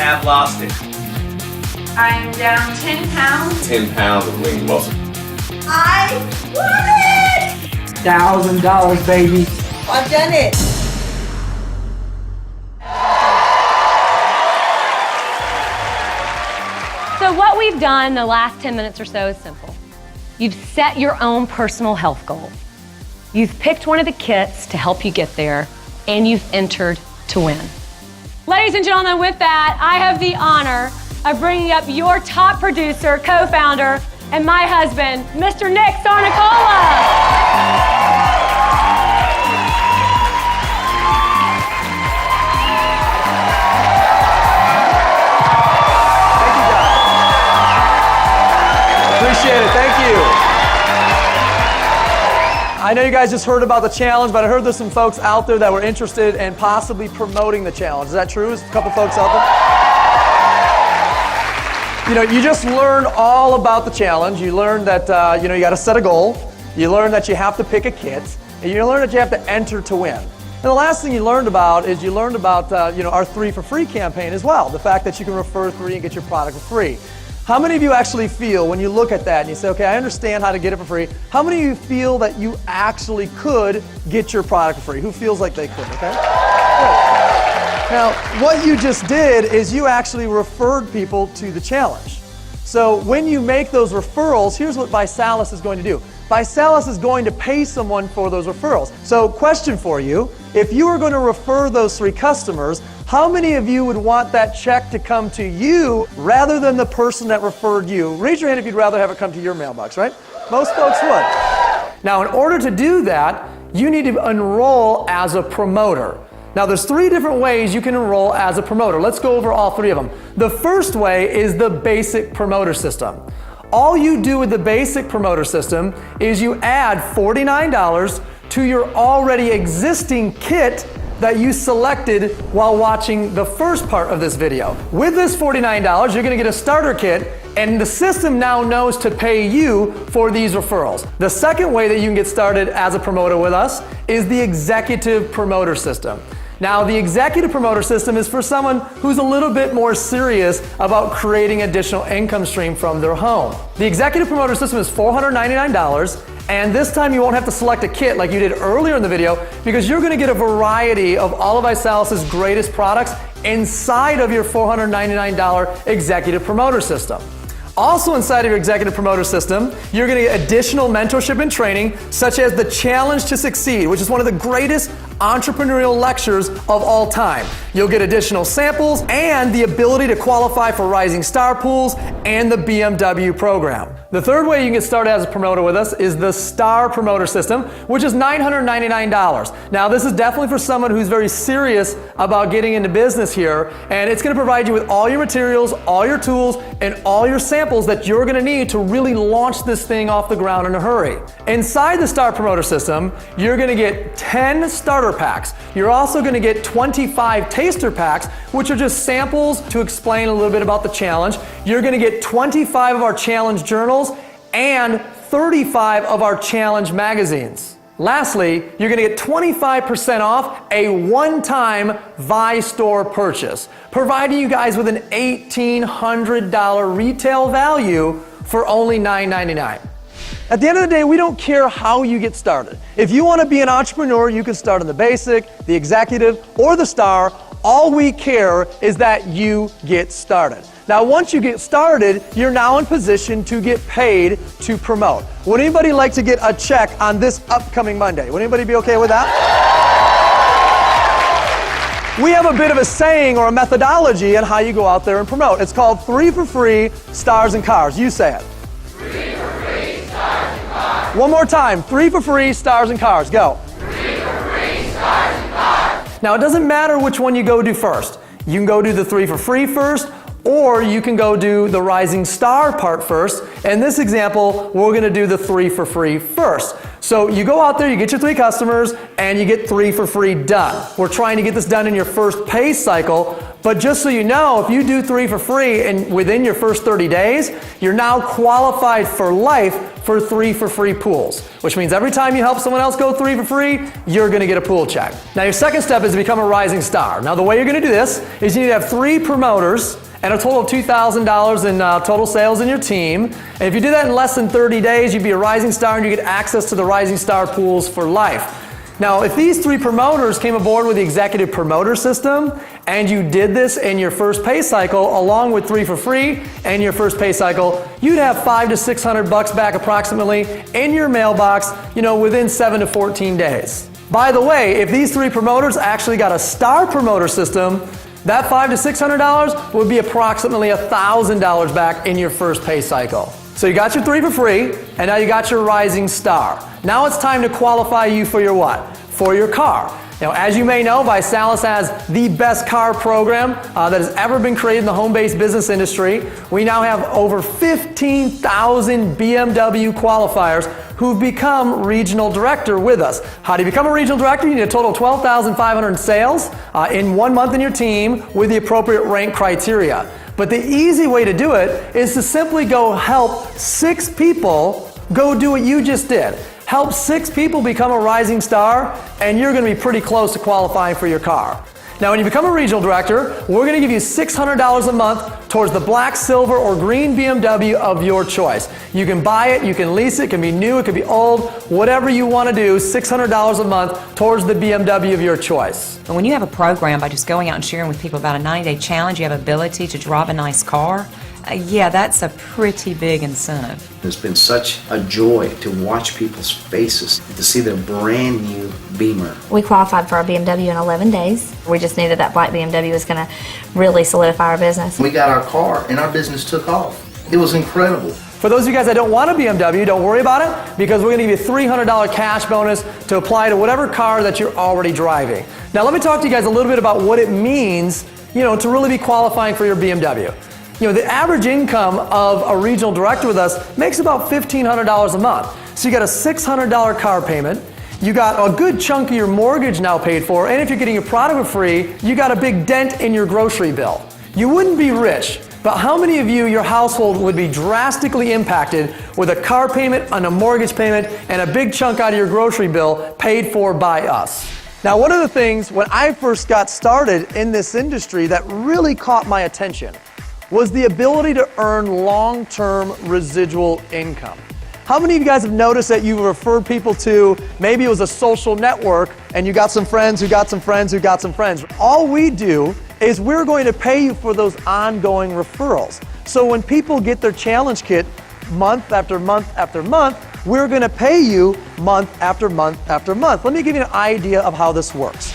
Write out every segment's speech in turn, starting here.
have lost it? I'm down 10 pounds. 10 pounds of lean muscle. I love it! $1,000, baby. I've done it. So what we've done the last 10 minutes or so is simple. You've set your own personal health goal. You've picked one of the kits to help you get there, and you've entered to win. Ladies and gentlemen, with that, I have the honor of bringing up your top producer, co-founder, and my husband, Mr. Nick Sarnicola. Appreciate it, thank you. I know you guys just heard about the challenge, but I heard there's some folks out there that were interested in possibly promoting the challenge. Is that true? Is a couple folks out there? You know, you just learned all about the challenge. You learned that, you got to set a goal. You learned that you have to pick a kit. And you learned that you have to enter to win. And the last thing you learned about is our 3 for Free campaign as well. The fact that you can refer 3 and get your product for free. How many of you actually feel, when you look at that and you say, okay, I understand how to get it for free, how many of you feel that you actually could get your product for free? Who feels like they could, okay? Good. Now, what you just did is you actually referred people to the challenge. So when you make those referrals, here's what ViSalus is going to do. ViSalus is going to pay someone for those referrals. So question for you, if you were going to refer those 3 customers, how many of you would want that check to come to you rather than the person that referred you? Raise your hand if you'd rather have it come to your mailbox, right? Most folks would. Now, in order to do that, you need to enroll as a promoter. Now, there's 3 different ways you can enroll as a promoter. Let's go over all 3 of them. The first way is the basic promoter system. All you do with the basic promoter system is you add $49 to your already existing kit that you selected while watching the first part of this video. With this $49, you're gonna get a starter kit, and the system now knows to pay you for these referrals. The second way that you can get started as a promoter with us is the executive promoter system. Now, the executive promoter system is for someone who's a little bit more serious about creating additional income stream from their home. The executive promoter system is $499, and this time you won't have to select a kit like you did earlier in the video, because you're gonna get a variety of all of ViSalus's greatest products inside of your $499 executive promoter system. Also inside of your executive promoter system, you're going to get additional mentorship and training, such as the Challenge to Succeed, which is one of the greatest entrepreneurial lectures of all time. You'll get additional samples and the ability to qualify for Rising Star Pools and the BMW program. The third way you can get started as a promoter with us is the Star Promoter System, which is $999. Now, this is definitely for someone who's very serious about getting into business here, and it's going to provide you with all your materials, all your tools, and all your samples that you're going to need to really launch this thing off the ground in a hurry. Inside the Star Promoter System, you're going to get 10 starter packs. You're also going to get 25 taster packs, which are just samples to explain a little bit about the challenge. You're going to get 25 of our challenge journals and 35 of our challenge magazines. Lastly, you're going to get 25% off a one-time ViStore purchase, providing you guys with an $1,800 retail value for only $999. At the end of the day, we don't care how you get started. If you want to be an entrepreneur, you can start in the basic, the executive, or the star. All we care is that you get started. Now, once you get started, you're now in position to get paid to promote. Would anybody like to get a check on this upcoming Monday? Would anybody be okay with that? We have a bit of a saying or a methodology on how you go out there and promote. It's called 3 for free, stars and cars. You say it. 3 for free, stars and cars. One more time. 3 for free, stars and cars. Go. 3 for free, stars and cars. Now, it doesn't matter which one you go do first. You can go do the 3 for free first, or you can go do the Rising Star part first. In this example, we're going to do the 3 for free first. So you go out there, you get your 3 customers, and you get 3 for free done. We're trying to get this done in your first pay cycle, But just so you know, if you do 3 for free and within your first 30 days, you're now qualified for life for 3 for free pools, which means every time you help someone else go 3 for free, you're gonna get a pool check. Now your second step is to become a rising star. Now the way you're gonna do this is you need to have 3 promoters and a total of $2,000 in total sales in your team. And if you do that in less than 30 days, you'd be a rising star and you get access to the Rising Star pools for life. Now, if these 3 promoters came aboard with the executive promoter system and you did this in your first pay cycle along with 3 for free and your first pay cycle, you'd have $500 to $600 back approximately in your mailbox, within 7 to 14 days. By the way, if these 3 promoters actually got a star promoter system, that $500 to $600 would be approximately $1,000 back in your first pay cycle. So you got your 3 for free, and now you got your rising star. Now it's time to qualify you for your what? For your car. Now, as you may know, ViSalus has the best car program that has ever been created in the home-based business industry. We now have over 15,000 BMW qualifiers who've become regional director with us. How do you become a regional director? You need a total of 12,500 in sales in 1 month in your team with the appropriate rank criteria. But the easy way to do it is to simply go help 6 people go do what you just did. Help 6 people become a rising star, and you're going to be pretty close to qualifying for your car. Now, when you become a regional director, we're going to give you $600 a month towards the black, silver, or green BMW of your choice. You can buy it, you can lease it, it can be new, it can be old, whatever you want to do, $600 a month towards the BMW of your choice. And when you have a program by just going out and sharing with people about a 90-day challenge, you have ability to drive a nice car, yeah, that's a pretty big incentive. It's been such a joy to watch people's faces, to see their brand new Beamer. We qualified for our BMW in 11 days. We just knew that that black BMW was going to really solidify our business. We got our car and our business took off. It was incredible. For those of you guys that don't want a BMW, don't worry about it, because we're going to give you a $300 cash bonus to apply to whatever car that you're already driving. Now let me talk to you guys a little bit about what it means, to really be qualifying for your BMW. The average income of a regional director with us makes about $1,500 a month. So you got a $600 car payment, you got a good chunk of your mortgage now paid for, and if you're getting your product for free, you got a big dent in your grocery bill. You wouldn't be rich, but how many of you, your household would be drastically impacted with a car payment and a mortgage payment and a big chunk out of your grocery bill paid for by us? Now, one of the things when I first got started in this industry that really caught my attention was the ability to earn long-term residual income. How many of you guys have noticed that you've referred people to, maybe it was a social network, and you got some friends who got some friends who got some friends? All we do is we're going to pay you for those ongoing referrals. So when people get their challenge kit month after month after month, we're going to pay you month after month after month. Let me give you an idea of how this works.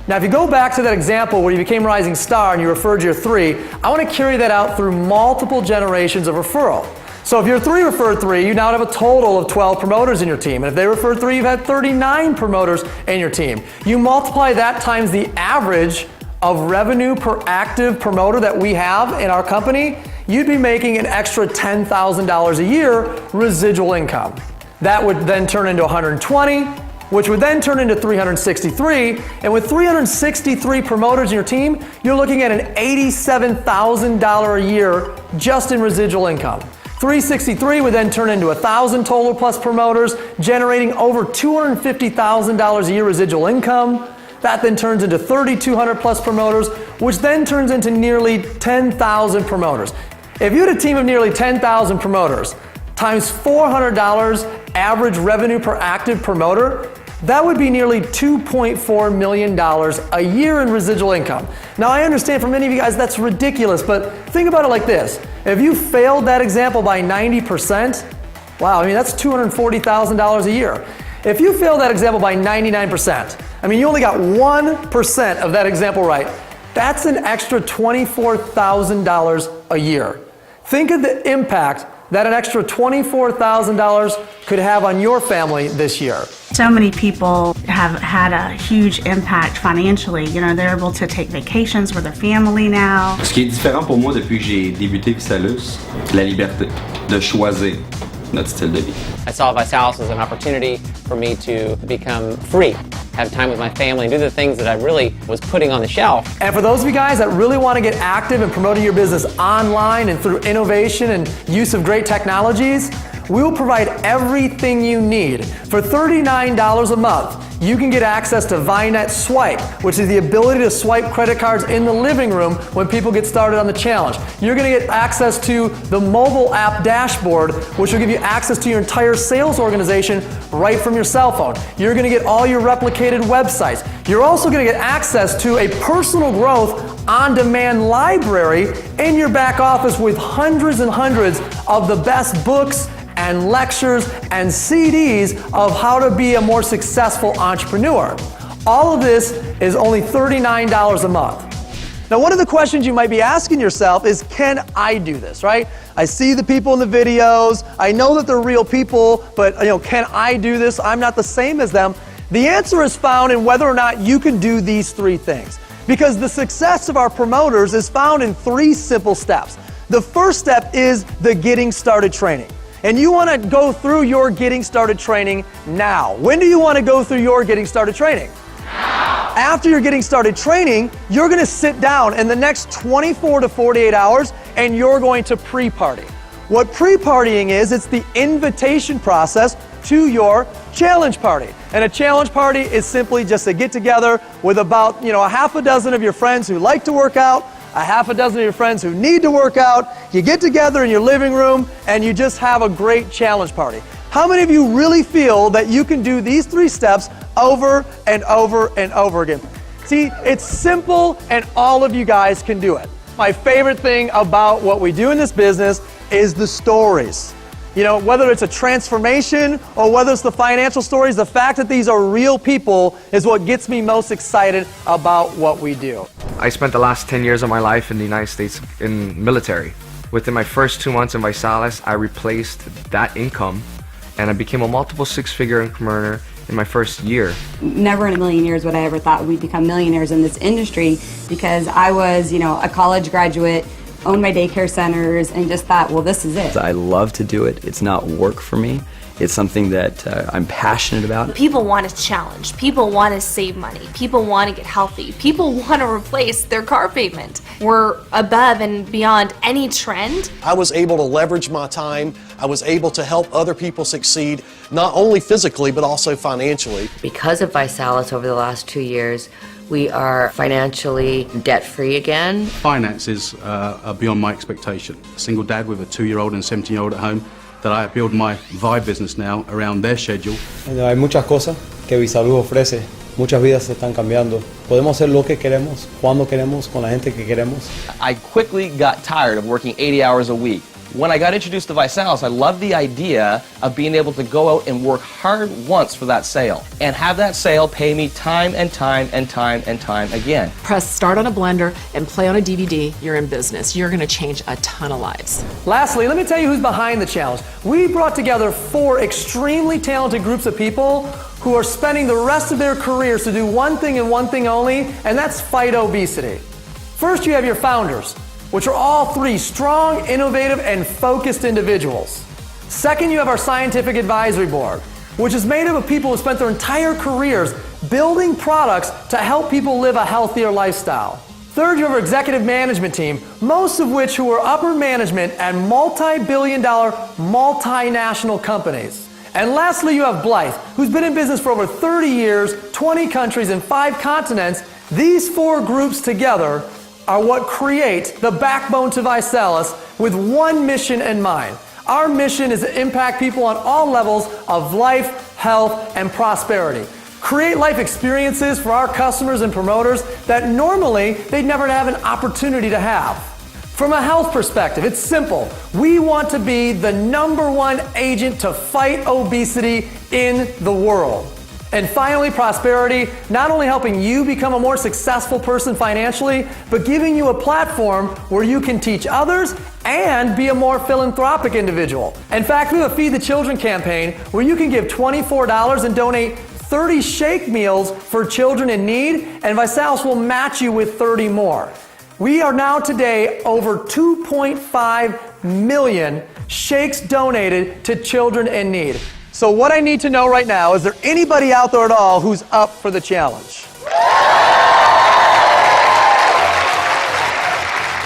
Now, if you go back to that example where you became Rising Star and you referred your 3, I want to carry that out through multiple generations of referral. So if your 3 referred 3, you now have a total of 12 promoters in your team. And if they referred 3, you've had 39 promoters in your team. You multiply that times the average of revenue per active promoter that we have in our company, you'd be making an extra $10,000 a year residual income. That would then turn into 120, which would then turn into 363, and with 363 promoters in your team, you're looking at an $87,000 a year just in residual income. 363 would then turn into 1,000 total plus promoters, generating over $250,000 a year residual income. That then turns into 3,200 plus promoters, which then turns into nearly 10,000 promoters. If you had a team of nearly 10,000 promoters, times $400 average revenue per active promoter, that would be nearly $2.4 million a year in residual income. Now, I understand for many of you guys that's ridiculous, but think about it like this. If you failed that example by 90%, wow, that's $240,000 a year. If you failed that example by 99%, you only got 1% of that example right, that's an extra $24,000 a year. Think of the impact that an extra $24,000 could have on your family this year. So many people have had a huge impact financially. They're able to take vacations with their family now. Ce qui est différent pour moi depuis que j'ai débuté ViSalus, la liberté de choisir notre style de vie. I saw ViSalus as an opportunity for me to become free have time with my family, and do the things that I really was putting on the shelf. And for those of you guys that really want to get active in promoting your business online and through innovation and use of great technologies, we will provide everything you need. For $39 a month, you can get access to ViNet Swipe, which is the ability to swipe credit cards in the living room when people get started on the challenge. You're going to get access to the mobile app dashboard, which will give you access to your entire sales organization right from your cell phone. You're going to get all your replicated websites. You're also going to get access to a personal growth on-demand library in your back office with hundreds and hundreds of the best books and lectures and CDs of how to be a more successful entrepreneur. All of this is only $39 a month. Now, one of the questions you might be asking yourself is, can I do this, right? I see the people in the videos, I know that they're real people, but can I do this? I'm not the same as them. The answer is found in whether or not you can do these three things. Because the success of our promoters is found in three simple steps. The first step is the getting started training. And you want to go through your getting started training now. When do you want to go through your getting started training? Now. After your getting started training, you're going to sit down in the next 24 to 48 hours and you're going to pre-party. What pre-partying is, it's the invitation process to your challenge party. And a challenge party is simply just a get together with about, a half a dozen of your friends who like to work out, a half a dozen of your friends who need to work out. You get together in your living room and you just have a great challenge party. How many of you really feel that you can do these three steps over and over and over again? See, it's simple and all of you guys can do it. My favorite thing about what we do in this business is the stories. Whether it's a transformation or whether it's the financial stories, the fact that these are real people is what gets me most excited about what we do. I spent the last 10 years of my life in the United States in military. Within my first 2 months in ViSalus, I replaced that income and I became a multiple six-figure income earner in my first year. Never in a million years would I ever thought we'd become millionaires in this industry, because I was, a college graduate, owned my daycare centers, and just thought, well, this is it. I love to do it. It's not work for me. It's something that I'm passionate about. People want to challenge. People want to save money. People want to get healthy. People want to replace their car payment. We're above and beyond any trend. I was able to leverage my time. I was able to help other people succeed, not only physically, but also financially. Because of ViSalus over the last 2 years, we are financially debt-free again. Finances are beyond my expectation. A single dad with a 2-year-old and a 17-year-old at home, that I build my Vi business now around their schedule. Hay muchas cosas que ViSalus ofrece. Muchas vidas se están cambiando. Podemos hacer lo que queremos, cuando queremos, con la gente que queremos. I quickly got tired of working 80 hours a week. When I got introduced to ViSalus, I loved the idea of being able to go out and work hard once for that sale and have that sale pay me time and time and time and time again. Press start on a blender and play on a DVD, you're in business. You're going to change a ton of lives. Lastly, let me tell you who's behind the challenge. We brought together 4 extremely talented groups of people who are spending the rest of their careers to do one thing and one thing only, and that's fight obesity. First, you have your founders, which are all 3 strong, innovative, and focused individuals. Second, you have our scientific advisory board, which is made up of people who spent their entire careers building products to help people live a healthier lifestyle. Third, you have our executive management team, most of which who are upper management at multi-billion-dollar, multinational companies. And lastly, you have Blythe, who's been in business for over 30 years, 20 countries, and 5 continents. These 4 groups together are what create the backbone to ViSalus with one mission in mind. Our mission is to impact people on all levels of life, health, and prosperity. Create life experiences for our customers and promoters that normally they'd never have an opportunity to have. From a health perspective, it's simple. We want to be the #1 agent to fight obesity in the world. And finally, prosperity, not only helping you become a more successful person financially, but giving you a platform where you can teach others and be a more philanthropic individual. In fact, we have a Feed the Children campaign where you can give $24 and donate 30 shake meals for children in need, and ViSalus will match you with 30 more. We are now today over 2.5 million shakes donated to children in need. So what I need to know right now, is there anybody out there at all who's up for the challenge?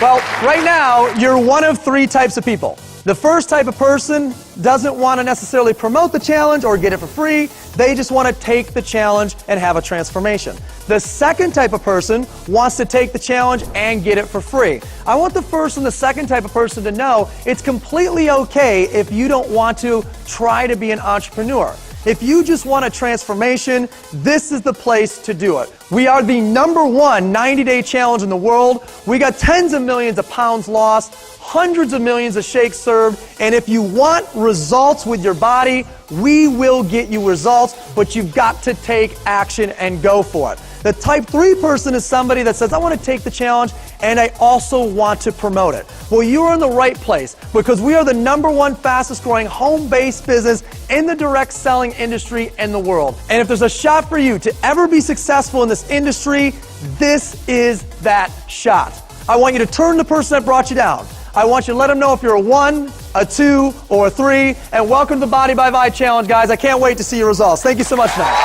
Well, right now, you're one of three types of people. The first type of person doesn't want to necessarily promote the challenge or get it for free. They just want to take the challenge and have a transformation. The second type of person wants to take the challenge and get it for free. I want the first and the second type of person to know it's completely okay if you don't want to try to be an entrepreneur. If you just want a transformation, this is the place to do it. We are the #1 90-day challenge in the world. We got tens of millions of pounds lost, hundreds of millions of shakes served, and if you want results with your body, we will get you results, but you've got to take action and go for it. The type 3 person is somebody that says, I want to take the challenge and I also want to promote it. Well, you're in the right place because we are the #1 fastest growing home-based business in the direct selling industry in the world. And if there's a shot for you to ever be successful in this industry, this is that shot. I want you to turn to the person that brought you down. I want you to let them know if you're a 1, a 2, or a 3, and welcome to the Body by Vi Challenge, guys. I can't wait to see your results. Thank you so much, Matt.